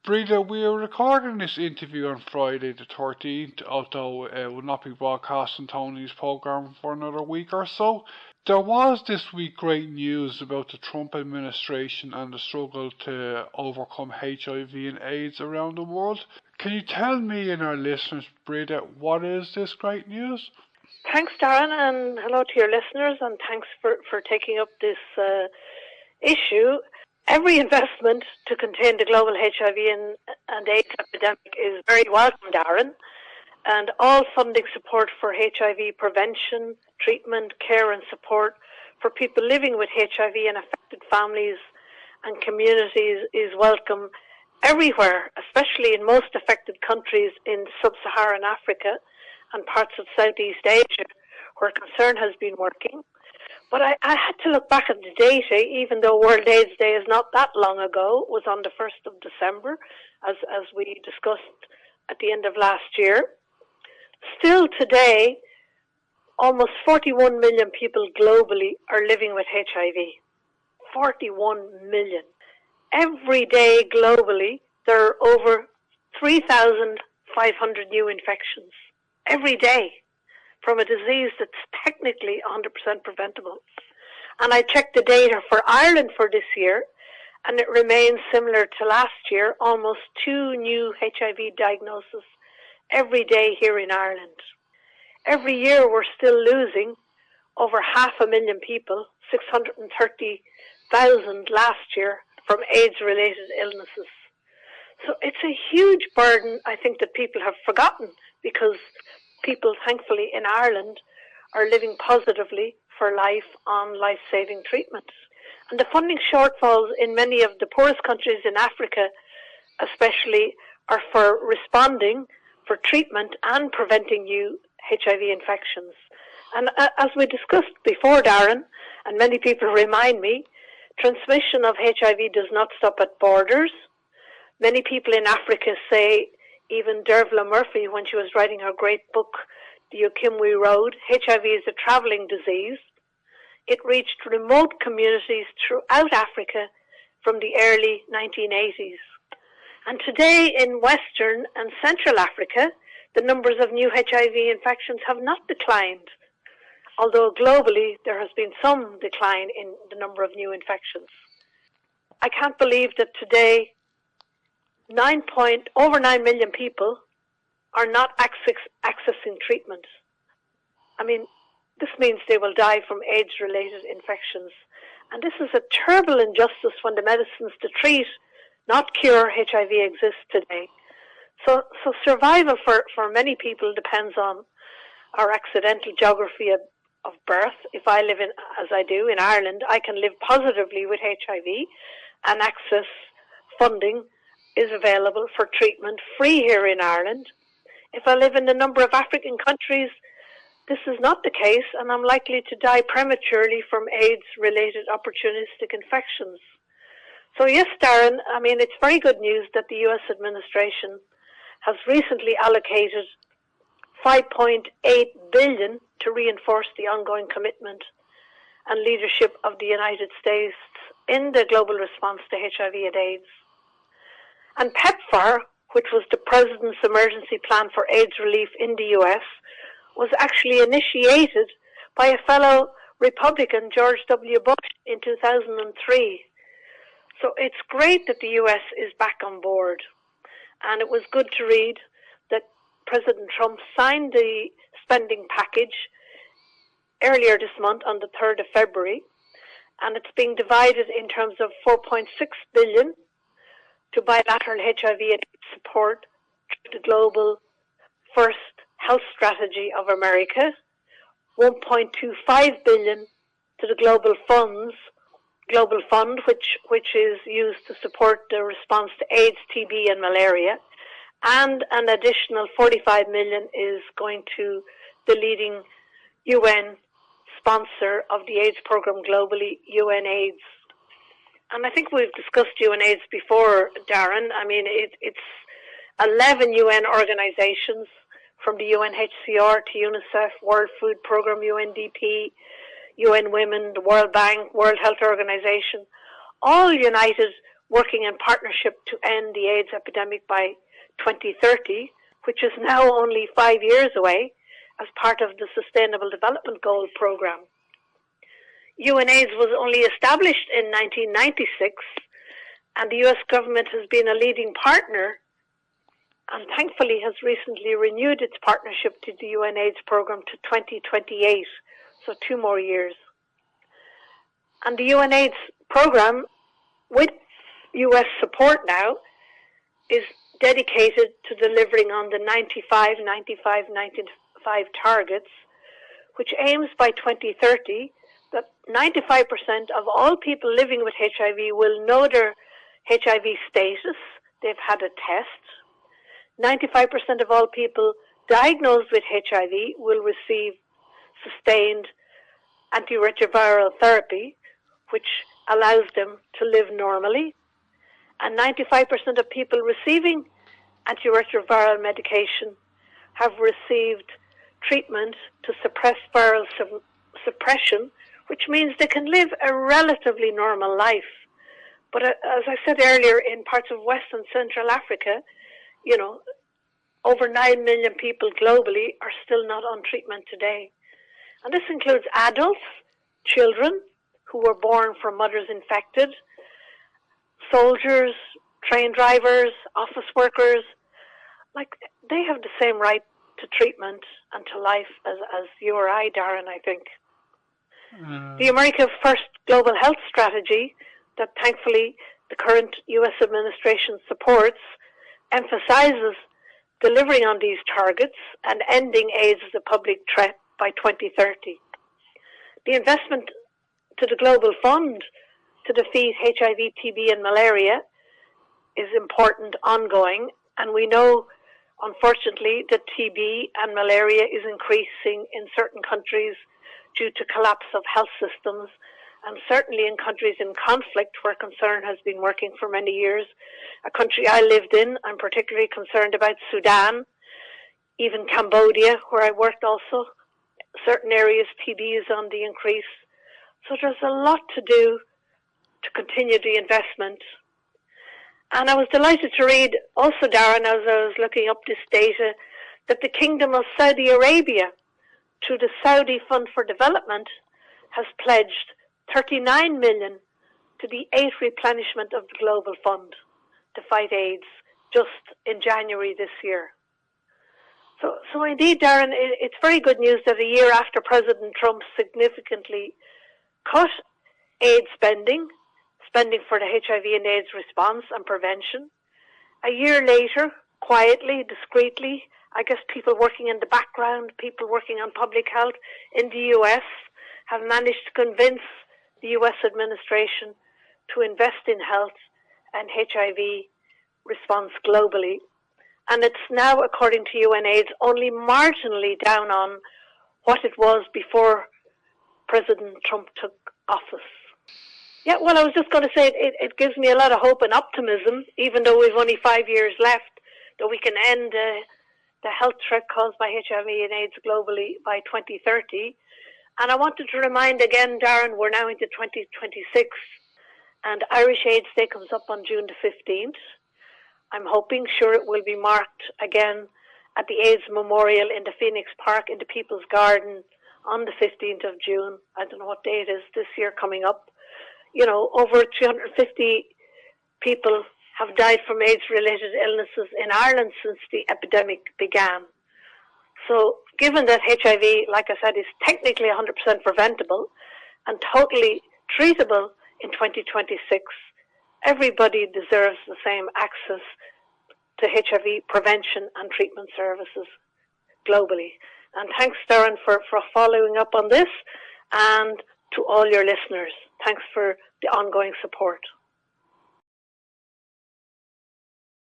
Breda, we are recording this interview on Friday the 13th, although it will not be broadcast on Tony's programme for another week or so. There was this week great news about the Trump administration and the struggle to overcome HIV and AIDS around the world. Can you tell me and our listeners, Breda, what is this great news? Thanks, Darren, and hello to your listeners, and thanks for taking up this issue. Every investment to contain the global HIV and AIDS epidemic is very welcome, Darren, and all funding support for HIV prevention, treatment, care and support for people living with HIV and affected families and communities is welcome everywhere, especially in most affected countries in sub-Saharan Africa and parts of Southeast Asia, where concern has been working. But I had to look back at the data, even though World AIDS Day is not that long ago. It was on the 1st of December, as we discussed at the end of last year. Still today, almost 41 million people globally are living with HIV. 41 million. Every day globally, there are over 3,500 new infections. Every day. From a disease that's technically 100% preventable. And I checked the data for Ireland for this year, and it remains similar to last year, almost 2 new HIV diagnoses every day here in Ireland. Every year we're still losing over 500,000 people, 630,000 last year, from AIDS-related illnesses. So it's a huge burden, I think, that people have forgotten, because people, thankfully, in Ireland are living positively for life on life-saving treatment. And the funding shortfalls in many of the poorest countries in Africa, especially, are for responding for treatment and preventing new HIV infections. And as we discussed before, Darren, and many people remind me, transmission of HIV does not stop at borders. Many people in Africa say, even Dervla Murphy, when she was writing her great book, The Ukimwi Road, HIV is a travelling disease. It reached remote communities throughout Africa from the early 1980s. And today in Western and Central Africa, the numbers of new HIV infections have not declined, although globally there has been some decline in the number of new infections. I can't believe that today over 9 million people are not accessing treatment. I mean, this means they will die from AIDS-related infections. And this is a terrible injustice when the medicines to treat, not cure HIV exist today. So survival for many people depends on our accidental geography of birth. If I live as I do, in Ireland, I can live positively with HIV and access funding is available for treatment free here in Ireland. If I live in a number of African countries, this is not the case, and I'm likely to die prematurely from AIDS-related opportunistic infections. So yes, Darren, I mean, it's very good news that the US administration has recently allocated $5.8 billion to reinforce the ongoing commitment and leadership of the United States in the global response to HIV and AIDS. And PEPFAR, which was the President's Emergency Plan for AIDS Relief in the US, was actually initiated by a fellow Republican, George W. Bush, in 2003. So it's great that the US is back on board. And it was good to read that President Trump signed the spending package earlier this month on the 3rd of February. And it's being divided in terms of $4.6 billion to bilateral HIV and AIDS support through the Global First Health Strategy of America, $1.25 billion to the Global Fund, which is used to support the response to AIDS, TB and malaria, and an additional $45 million is going to the leading UN sponsor of the AIDS program globally, UNAIDS. And I think we've discussed UNAIDS before, Darren. I mean, it's 11 UN organizations, from the UNHCR to UNICEF, World Food Program, UNDP, UN Women, the World Bank, World Health Organization, all united working in partnership to end the AIDS epidemic by 2030, which is now only 5 years away, as part of the Sustainable Development Goal Programme. UNAIDS was only established in 1996, and the US government has been a leading partner and thankfully has recently renewed its partnership to the UNAIDS program to 2028, so 2 more years. And the UNAIDS program, with US support now, is dedicated to delivering on the 95-95-95 targets, which aims by 2030 that 95% of all people living with HIV will know their HIV status. They've had a test. 95% of all people diagnosed with HIV will receive sustained antiretroviral therapy, which allows them to live normally. And 95% of people receiving antiretroviral medication have received treatment to suppress viral suppression, which means they can live a relatively normal life. But as I said earlier, in parts of West and Central Africa, over 9 million people globally are still not on treatment today. And this includes adults, children who were born from mothers infected, soldiers, train drivers, office workers. They have the same right to treatment and to life as you or I, Darren, I think. The America First Global Health Strategy that thankfully the current US administration supports emphasizes delivering on these targets and ending AIDS as a public threat by 2030. The investment to the Global Fund to defeat HIV, TB and malaria is important ongoing, and we know unfortunately that TB and malaria is increasing in certain countries due to collapse of health systems, and certainly in countries in conflict where concern has been working for many years. A country I lived in, I'm particularly concerned about Sudan, even Cambodia, where I worked also. Certain areas TB is on the increase. So there's a lot to do to continue the investment. And I was delighted to read also, Darren, as I was looking up this data, that the Kingdom of Saudi Arabia, through the Saudi Fund for Development, has pledged 39 million to the 8th replenishment of the Global Fund to fight AIDS just in January this year. So indeed, Darren, it's very good news that a year after President Trump significantly cut AIDS spending for the HIV and AIDS response and prevention, a year later, quietly, discreetly, I guess people working in the background, people working on public health in the US have managed to convince the US administration to invest in health and HIV response globally. And it's now, according to UNAIDS, only marginally down on what it was before President Trump took office. Yeah, well, I was just going to say it gives me a lot of hope and optimism, even though we've only 5 years left, that we can end the health threat caused by HIV and AIDS globally by 2030. And I wanted to remind again, Darren, we're now into 2026, and Irish AIDS Day comes up on June the 15th. I'm hoping, sure, it will be marked again at the AIDS Memorial in the Phoenix Park in the People's Garden on the 15th of June. I don't know what day it is this year coming up. Over 350 people have died from AIDS-related illnesses in Ireland since the epidemic began. So given that HIV, like I said, is technically 100% preventable and totally treatable in 2026, everybody deserves the same access to HIV prevention and treatment services globally. And thanks, Darren, for following up on this, and to all your listeners. Thanks for the ongoing support.